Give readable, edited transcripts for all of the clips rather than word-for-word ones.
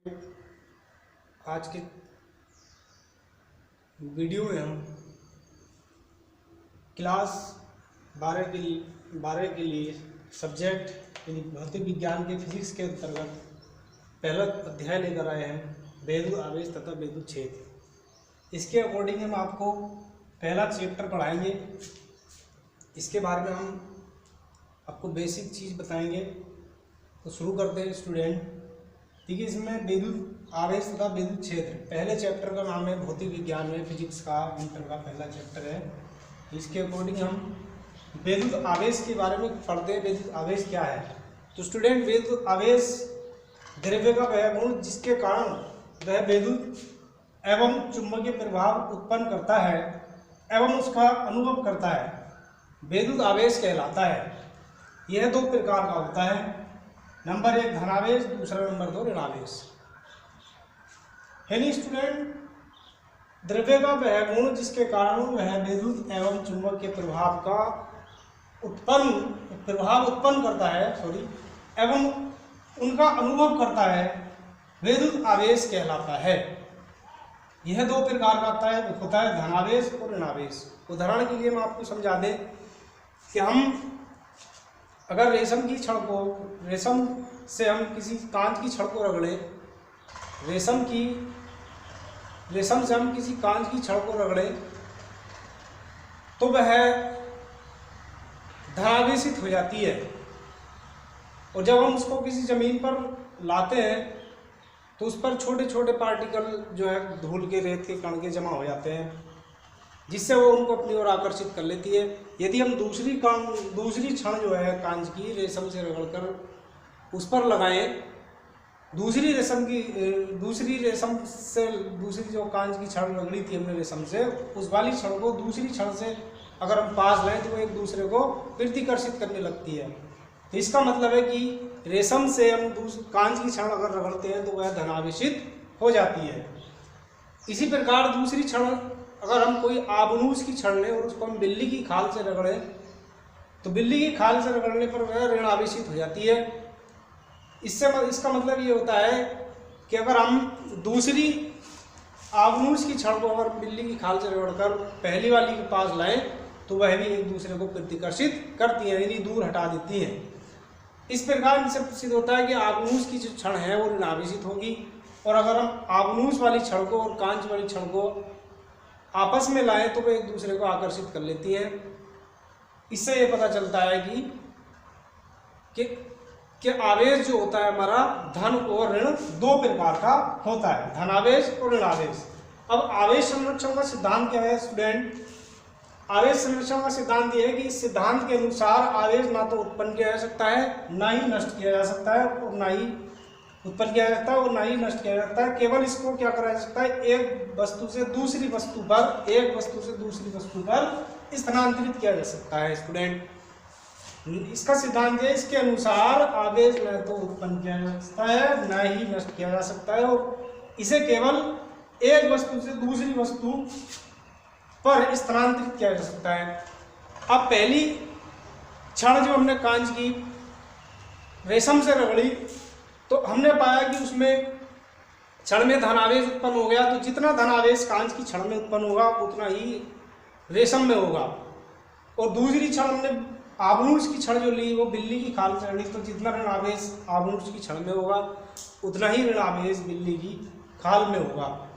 आज के वीडियो में हम क्लास 12 के लिए सब्जेक्ट यानी भौतिक विज्ञान के फिजिक्स के अंतर्गत पहला अध्याय लेकर आए हैं, वैद्युत आवेश तथा वैद्युत क्षेत्र। इसके अकॉर्डिंग हम आपको पहला चैप्टर पढ़ाएंगे। इसके बारे में हम आपको बेसिक चीज़ बताएंगे। तो शुरू करते हैं स्टूडेंट। ठीक है, इसमें विद्युत आवेश तथा विद्युत क्षेत्र पहले चैप्टर का नाम है भौतिक विज्ञान में फिजिक्स का इंटर का पहला चैप्टर है। इसके अकॉर्डिंग हम विद्युत आवेश के बारे में पढ़ते हैं। विद्युत आवेश क्या है? तो स्टूडेंट, विद्युत आवेश द्रव्य का वह गुण जिसके कारण वह विद्युत एवं चुंबकीय प्रभाव उत्पन्न करता है एवं उसका अनुभव करता है, विद्युत आवेश कहलाता है। यह दो प्रकार का होता है, नंबर 1 धनावेश, दूसरा नंबर 2 ऋणावेश। यानी स्टूडेंट, द्रव्य का वह गुण जिसके कारण वह विद्युत एवं चुंबकीय प्रभाव का प्रभाव उत्पन्न करता है एवं उनका अनुभव करता है, विद्युत आवेश कहलाता है। यह दो प्रकार का होता है धनावेश और ऋणावेश। उदाहरण के लिए हम आपको समझा दें कि हम अगर रेशम से हम किसी कांच की छड़ को रगड़े, रेशम से हम किसी कांच की छड़ को रगड़े तो वह धनावेशित हो जाती है। और जब हम उसको किसी जमीन पर लाते हैं तो उस पर छोटे छोटे पार्टिकल जो है धूल के, रेत के कण के जमा हो जाते हैं, जिससे वो उनको अपनी ओर आकर्षित कर लेती है। यदि हम दूसरी छड़ जो है कांच की रेशम से रगड़कर उस पर लगाएं, दूसरी जो कांच की छड़ रगड़ी थी हमने रेशम से, उस वाली छड़ को दूसरी छड़ से अगर हम पास लाएं तो वो एक दूसरे को प्रतिकर्षित करने लगती है। तो इसका मतलब है कि रेशम से हम कांच की छड़ अगर रगड़ते हैं तो वह धनावेशित हो जाती है। इसी प्रकार दूसरी छड़ अगर हम कोई आबनूस की छड़ लें और उसको हम बिल्ली की खाल से रगड़ें तो बिल्ली की खाल से रगड़ने पर वह ऋणावेशित हो जाती है। इसका मतलब ये होता है कि अगर हम दूसरी आबनूस की छड़ को अगर बिल्ली की खाल से रगड़कर पहली वाली के पास लाएं तो वह भी एक दूसरे को प्रतिकर्षित करती है, यानी दूर हटा देती है। इस प्रकार से सिद्ध होता है कि आबनूस की जो छड़ है वो ऋणावेशित होगी, और अगर हम आबनूस वाली छड़ को और कांच वाली छड़ को आपस में लाएं तो वे एक दूसरे को आकर्षित कर लेती हैं। इससे ये पता चलता है कि आवेश जो होता है हमारा धन और ऋण दो प्रकार का होता है, धनावेश और ऋणावेश। अब आवेश संरक्षण का सिद्धांत क्या है स्टूडेंट? आवेश संरक्षण का सिद्धांत यह है कि इस सिद्धांत के अनुसार आवेश ना तो उत्पन्न किया जा सकता है, ना ही नष्ट किया जा सकता है, और ना ही उत्पन्न किया जा सकता है और ना ही नष्ट किया जा सकता है। केवल इसको क्या करा जा सकता है, एक वस्तु से दूसरी वस्तु पर स्थानांतरित किया जा सकता है स्टूडेंट। इसका सिद्धांत है, इसके अनुसार आवेश न तो उत्पन्न किया जा सकता है ना ही नष्ट किया जा सकता है, और इसे केवल एक वस्तु से दूसरी वस्तु पर स्थानांतरित किया जा सकता है। अब पहली छड़ जो हमने कांच की रेशम से रगड़ी तो हमने पाया कि उसमें छड़ में धनावेश उत्पन्न हो गया। तो जितना धनावेश कांच की छड़ में उत्पन्न होगा उतना ही रेशम में होगा। और दूसरी छड़ हमने आबनूस की छड़ जो ली वो बिल्ली की खाल से रगड़ी, तो जितना ऋणावेश आबनूस की छड़ में होगा उतना ही ऋणावेश बिल्ली की खाल में होगा।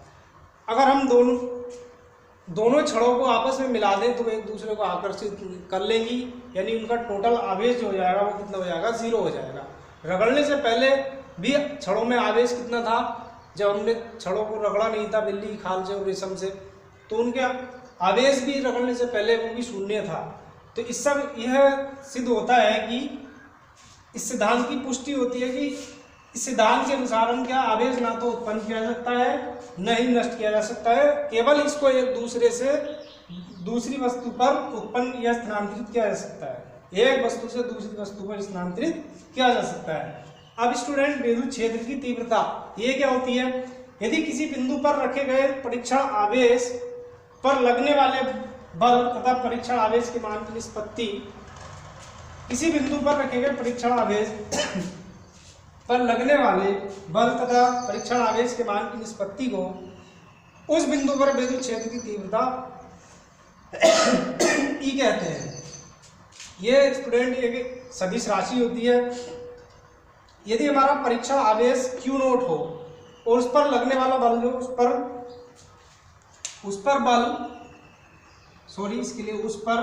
अगर हम दोनों छड़ों को आपस में मिला दें तो एक दूसरे को आकर्षित कर लेंगी, यानी उनका टोटल आवेश जो हो जाएगा वो कितना हो जाएगा, 0 हो जाएगा। रगड़ने से पहले भी छड़ों में आवेश कितना था, जब हमने छड़ों को रगड़ा नहीं था बिल्ली की खाल से और रेशम से, तो उनके आवेश भी रगड़ने से पहले वो भी 0 था। तो इससे यह सिद्ध होता है कि इस सिद्धांत की पुष्टि होती है कि इस सिद्धांत के अनुसार हम क्या, आवेश ना तो उत्पन्न किया जा सकता है न ही नष्ट किया जा सकता है, केवल इसको एक दूसरे से दूसरी वस्तु पर उत्पन्न या स्थानांतरित किया जा सकता है। एक वस्तु से दूसरी वस्तु पर स्थानांतरित किया जा सकता है। अब स्टूडेंट, विद्युत क्षेत्र की तीव्रता ये क्या होती है? यदि किसी बिंदु पर रखे गए परीक्षण आवेश पर लगने वाले बल तथा परीक्षण आवेश के मान की निष्पत्ति, किसी बिंदु पर रखे गए परीक्षण आवेश पर लगने वाले बल तथा परीक्षण आवेश के मान की निष्पत्ति को उस बिंदु पर विद्युत क्षेत्र की तीव्रता ई कहते हैं। ये स्टूडेंट एक सदिश राशि होती है। यदि हमारा परीक्षण आवेश Q नोट हो और उस पर लगने वाला बल जो उस पर बल इसके लिए उस पर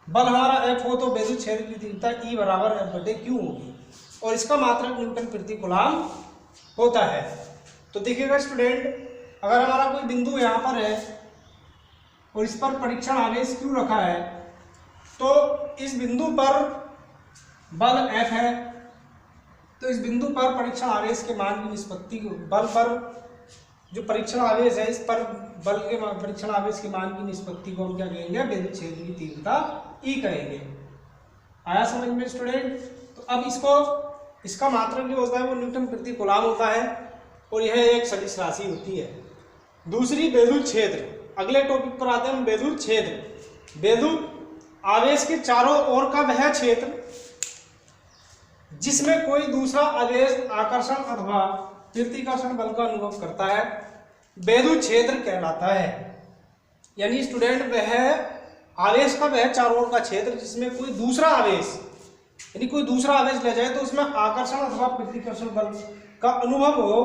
बल हमारा F हो तो विद्युत क्षेत्र की तीव्रता E बराबर F/Q होगी और इसका मात्रक न्यूटन प्रति कूलम्ब होता है। तो देखिएगा स्टूडेंट, अगर हमारा कोई बिंदु यहाँ पर है और इस पर परीक्षण आवेश Q रखा है, तो इस बिंदु पर बल F है, तो इस बिंदु पर परीक्षण आवेश के मान की निष्पत्ति बल पर जो परीक्षण आवेश है, इस पर बल के परीक्षण आवेश के मान की निष्पत्ति को हम क्या कहेंगे? विद्युत क्षेत्र की तीव्रता E कहेंगे। आया समझ में स्टूडेंट? तो अब इसका मात्रक जो होता है वो न्यूटन प्रति कूलम्ब होता है और यह एक सदिश राशि होती है। दूसरी विद्युत क्षेत्र, अगले टॉपिक पर आते हैं हम। विद्युत क्षेत्र, विद्युत आवेश के चारों ओर का वह क्षेत्र जिसमें कोई दूसरा आवेश आकर्षण अथवा प्रतिकर्षण बल का अनुभव करता है, विद्युत क्षेत्र कहलाता है। यानी स्टूडेंट, वह आवेश का वह चारों ओर का क्षेत्र जिसमें कोई दूसरा आवेश, यानी कोई दूसरा आवेश ले जाए तो उसमें आकर्षण अथवा प्रतिकर्षण बल का अनुभव हो,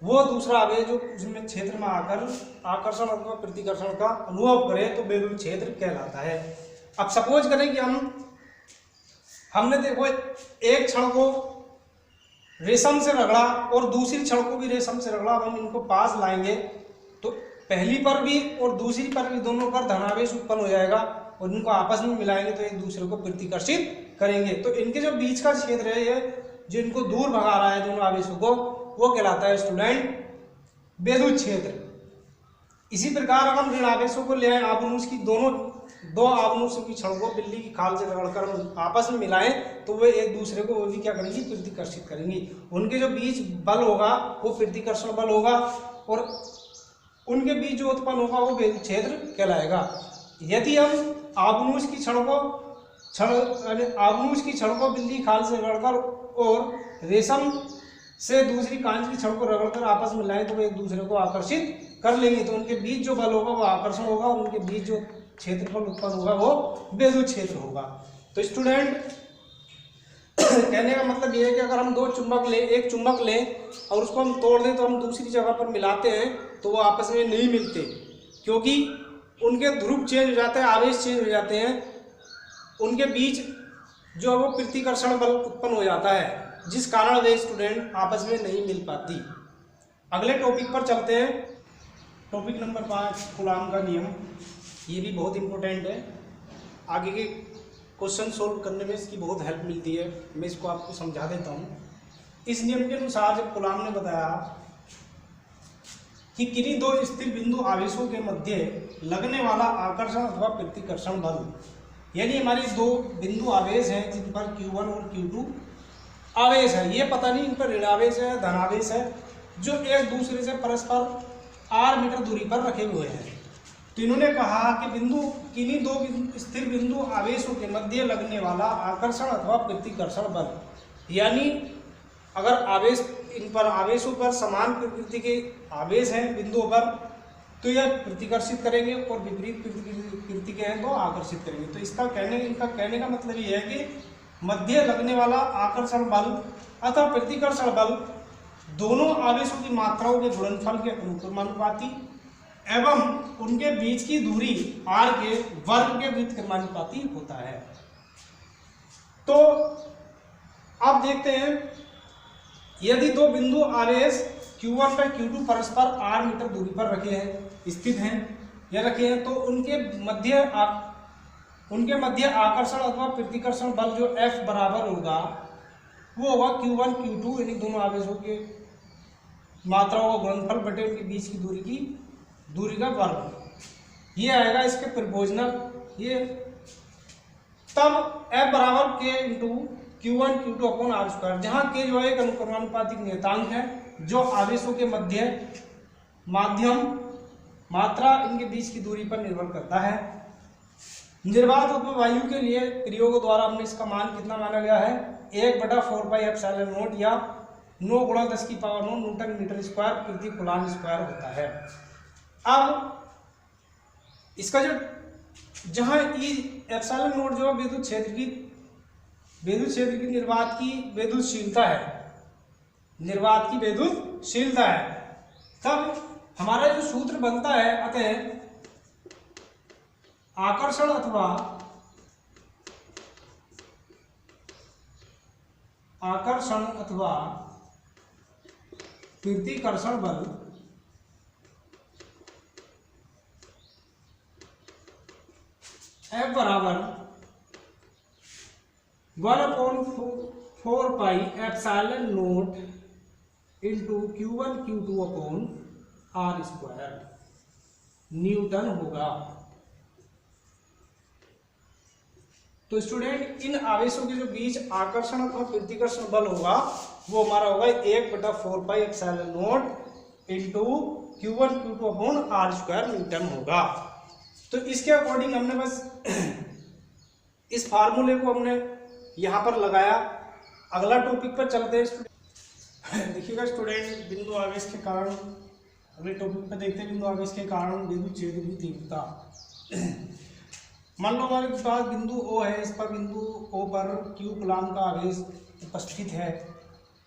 वो दूसरा आवेश जो उसमें क्षेत्र में आकर आकर्षण अथवा प्रतिकर्षण का अनुभव करे तो विद्युत क्षेत्र कहलाता है। अब सपोज करें कि हमने देखो एक क्षण को रेशम से रगड़ा और दूसरी क्षण को भी रेशम से रगड़ा। अब हम इनको पास लाएंगे तो पहली पर भी और दूसरी पर भी दोनों पर धनावेश उत्पन्न हो जाएगा और इनको आपस में मिलाएंगे तो एक दूसरे को प्रतिकर्षित करेंगे। तो इनके जो बीच का क्षेत्र है, ये जो इनको दूर भगा रहा है दोनों आवेशों को, वो कहलाता है स्टूडेंट विद्युत क्षेत्र। इसी प्रकार अगर हम ऋण आवेशों को ले आए, आबनूस की दो आबनूसों की छड़ को बिल्ली की खाल से रगड़कर हम आपस में मिलाएं तो वे एक दूसरे को वो भी क्या करेंगी? प्रतिकर्षित करेंगी। उनके जो बीच बल होगा वो प्रतिकर्षण बल होगा और उनके बीच जो उत्पन्न होगा वो विद्युत क्षेत्र कहलाएगा। यदि हम आबनूस की छड़ को बिल्ली खाल से रगड़कर और रेशम से दूसरी कांच की छड़ को रगड़कर आपस में लाएं तो वे एक दूसरे को आकर्षित कर लेंगे। तो उनके बीच जो बल होगा वो आकर्षण होगा और उनके बीच जो क्षेत्रफल उत्पन्न होगा वो विद्युत क्षेत्र होगा। तो स्टूडेंट, कहने का मतलब ये है कि अगर हम एक चुंबक लें और उसको हम तोड़ दें तो हम दूसरी जगह पर मिलाते हैं तो वो आपस में नहीं मिलते, क्योंकि उनके ध्रुव चेंज हो जाते हैं, आवेश चेंज हो जाते हैं, उनके बीच जो है वो प्रतिकर्षण बल उत्पन्न हो जाता है, जिस कारण वे स्टूडेंट आपस में नहीं मिल पाती। अगले टॉपिक पर चलते हैं। टॉपिक नंबर 5, कूलम्ब का नियम। ये भी बहुत इंपॉर्टेंट है, आगे के क्वेश्चन सोल्व करने में इसकी बहुत हेल्प मिलती है। मैं इसको आपको समझा देता हूँ। इस नियम के अनुसार जब कूलम्ब ने बताया कि किन्हीं दो स्थिर बिंदु आवेशों के मध्य लगने वाला आकर्षण अथवा प्रतिकर्षण बल, यानी हमारी दो बिंदु आवेश हैं जिन पर Q1 और Q2 आवेश है, ये पता नहीं इन पर ऋणावेश है धनावेश है, जो एक दूसरे से परस्पर r मीटर दूरी पर रखे हुए हैं। तो इन्होंने कहा कि किन्हीं दो स्थिर बिंदु आवेशों के मध्य लगने वाला आकर्षण अथवा प्रतिकर्षण बल, यानी अगर इन पर आवेशों पर समान प्रकृति के आवेश हैं बिंदुओं पर तो यह प्रतिकर्षित करेंगे और विपरीत प्रकृति के हैं तो आकर्षित करेंगे। तो इनका कहने का मतलब ये है कि मध्य लगने वाला आकर्षण बल अथवा प्रतिकर्षण बल दोनों आवेशों की मात्राओं के गुणनफल के अनुक्रमानुपाती एवं उनके बीच की दूरी r के वर्ग के व्युत्क्रमानुपाती होता है। तो अब देखते हैं, यदि दो बिंदु आवेश Q1 पर Q2 परस्पर r मीटर दूरी पर स्थित हैं या रखे हैं, तो उनके मध्य आकर्षण अथवा प्रतिकर्षण बल जो F बराबर होगा वो होगा Q1 Q2, यानी दोनों आवेशों के मात्राओं का गुणनफल बटे उनके बीच की दूरी का वर्ग। ये आएगा इसके प्रोपोर्शनल। ये तब F बराबर K into Q1 Q2 upon r², जहाँ K जो है एक अनुक्रमानुपातिक नियतांक है जो आवेशों के माध्यम मात्रा इनके बीच की दूरी पर निर्भर करता है। निर्वात उपवायु के लिए प्रयोग द्वारा हमने इसका मान कितना माना गया है 1/4πε0 या 9 × 10⁻9 न्यूटन मीटर स्क्वायर प्रति कूलाम स्क्वायर होता है। अब इसका जो जहां ε0 जो विद्युत क्षेत्र की निर्वात की विद्युतशीलता है, निर्वात की विद्युतशीलता है, तब हमारा जो सूत्र बनता है, अतः आकर्षण अथवा प्रतिकर्षण बल F बराबर 1/4πε0 into Q1 Q2 upon R square newton होगा। तो स्टूडेंट इन आवेशों के जो बीच आकर्षण अथवा प्रतिकर्षण बल होगा वो हमारा होगा 1/4πε0 into Q1 Q2 upon R square newton होगा। तो इसके अकॉर्डिंग हमने बस इस फार्मूले को हमने यहाँ पर लगाया। अगला टॉपिक पर चलते हैं स्टूडेंट। देखिएगा स्टूडेंट, बिंदु आवेश के कारण, अगले टॉपिक पर देखते हैं बिंदु आवेश के कारण विद्युत क्षेत्र की तीव्रता। मान लो हमारे पास बिंदु O है, इस पर बिंदु O पर Q कूलाम का आवेश उपस्थित है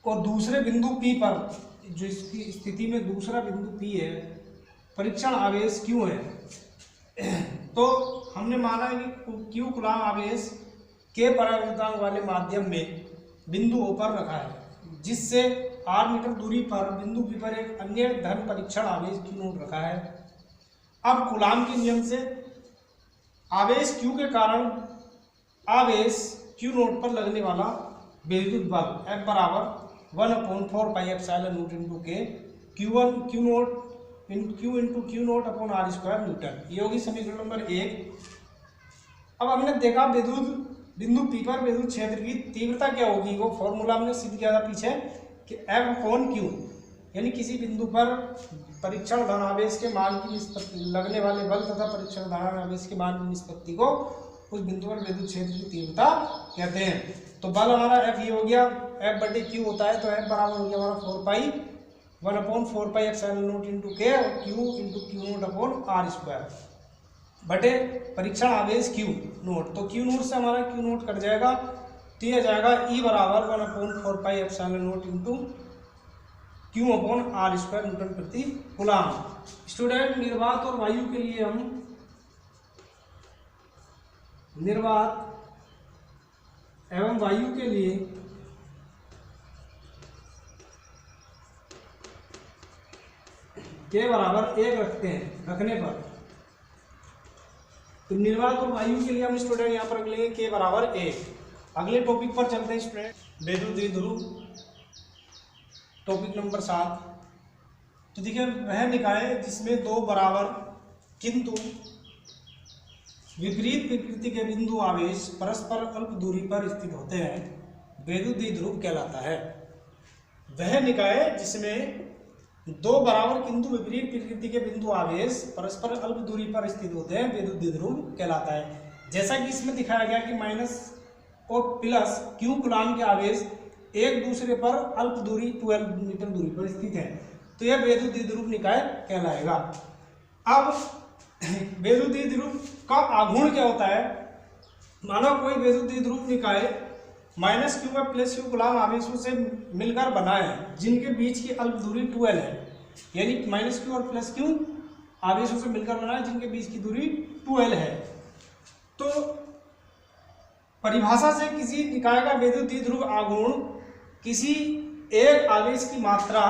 और दूसरे बिंदु P पर, जो इसकी स्थिति में दूसरा बिंदु P है, परीक्षण आवेश Q है। तो हमने माना है कि Q कूलाम आवेश के परावर्तनांक वाले माध्यम में बिंदु O पर रखा है, जिससे r मीटर दूरी पर बिंदु P पर एक अन्य धन परीक्षण आवेश Q0 रखा है। अब कूलाम के नियम से आवेश Q के कारण आवेश Q0 पर लगने वाला विद्युत बल F बराबर 1/4πε0 into K Q1 Q0 into Q0 upon R square newton. ये होगी समीकरण नंबर 1। अब हमने देखा बिंदु P पर विद्युत क्षेत्र की तीव्रता क्या होगी, वो फॉर्मूला हमने सिद्ध किया था पीछे कि F अपॉन Q, यानी किसी बिंदु पर परीक्षण धनावेश के मान की निष्पत्ति, लगने वाले बल तथा परीक्षण धनावेश के मान की निष्पत्ति को उस बिंदु पर विद्युत क्षेत्र की तीव्रता कहते हैं। तो बल हमारा F ये हो गया, F/Q होता है, तो F बराबर हो गया हमारा 1/4πε0 इंटू K और Q into Q0 upon R square बटे परीक्षण आवेश Q0। तो Q0 से हमारा Q0 कट जाएगा, तो यह जाएगा E बराबर 1/4πε0 into Q upon R square newton प्रति कूलाम। स्टूडेंट, निर्वात और वायु के लिए हम निर्वात एवं वायु के लिए के बराबर 1 रखते हैं। रखने पर तो निर्वात और वायु के लिए हम स्टूडेंट यहाँ पर रख लेंगे के बराबर 1। अगले टॉपिक पर चलते हैं स्टूडेंट, विद्युत द्विध्रुव, टॉपिक नंबर 7। तो देखिए, वह निकाय जिसमें दो बराबर किंतु विपरीत प्रकृति के बिंदु आवेश परस्पर अल्प दूरी पर स्थित होते हैं विद्युत द्विध्रुव कहलाता है। वह निकाय जिसमें दो बराबर किंतु विपरीत प्रकृति के बिंदु आवेश परस्पर अल्प दूरी पर स्थित होते हैं विद्युत द्विध्रुव कहलाता है। जैसा कि इसमें दिखाया गया कि माइनस और प्लस Q कूलाम के आवेश एक दूसरे पर अल्प दूरी 12 मीटर दूरी पर स्थित है, तो यह विद्युत द्विध्रुव निकाय कहलाएगा। अब विद्युत द्विध्रुव का आघूर्ण क्या होता है? मानो कोई विद्युत द्विध्रुव निकाय माइनस Q व प्लस Q कूलाम आवेशों से मिलकर बना है, जिनके बीच की अल्प दूरी 12 है, यानी माइनस Q और प्लस Q आवेशों से मिलकर बना है जिनके बीच की दूरी 12 है। तो परिभाषा से किसी निकाय का विद्युत द्विध्रुव आघूर्ण किसी एक आवेश की मात्रा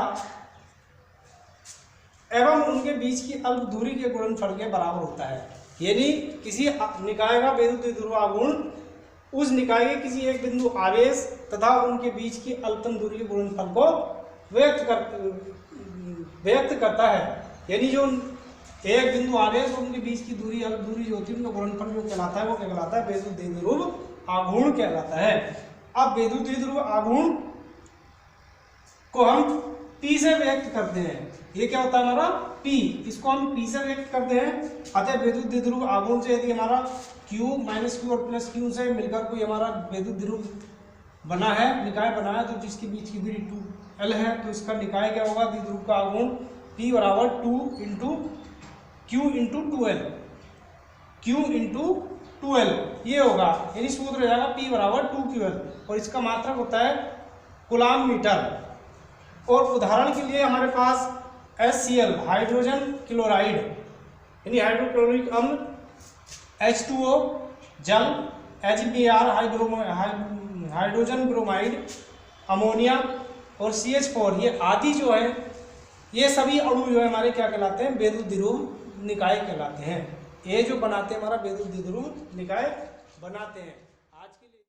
एवं उनके बीच की अल्प दूरी के गुणनफल के बराबर होता है। यानी किसी निकाय का विद्युत द्विध्रुव आघूर्ण उस निकाय के किसी एक बिंदु आवेश तथा उनके बीच की अल्पतम दूरी के गुणनफल को व्यक्त करता है। यानी जो एक बिंदु आवेश और उनके बीच की दूरी, अल्प दूरी जो होती है, उनका गुणनफल जो कहलाता है वो क्या कहलाता है? विद्युत द्विध्रुव आघूर्ण कहलाता है। अब विद्युत द्विध्रुव आघूर्ण को हम P से व्यक्त करते हैं। ये क्या होता है हमारा P, इसको हम P से व्यक्त करते हैं। अतः विद्युत द्विध्रुव आघूर्ण से यदि हमारा Q माइनस Q और प्लस Q से मिलकर कोई हमारा विद्युत ध्रुव बना है, निकाय बना है, तो जिसके बीच की दूरी 2L है, तो इसका निकाय क्या होगा, द्विध्रुव का आघूर्ण P बराबर 2 into Q into 2L, Q into 2L ये होगा। यानी सूत्र हो जाएगा P बराबर 2QL और इसका मात्रक होता है कूलाम मीटर। और उदाहरण के लिए हमारे पास HCl हाइड्रोजन क्लोराइड यानी हाइड्रोक्लोरिक अम्ल, H2O जल, HBr हाइड्रोजन ब्रोमाइड, अमोनिया और CH4 ये आदि जो है, ये सभी अणु जो है हमारे क्या कहलाते हैं, विद्युत द्विध्रुव निकाय कहलाते हैं। ये जो बनाते हैं हमारा विद्युत द्विध्रुव निकाय बनाते हैं।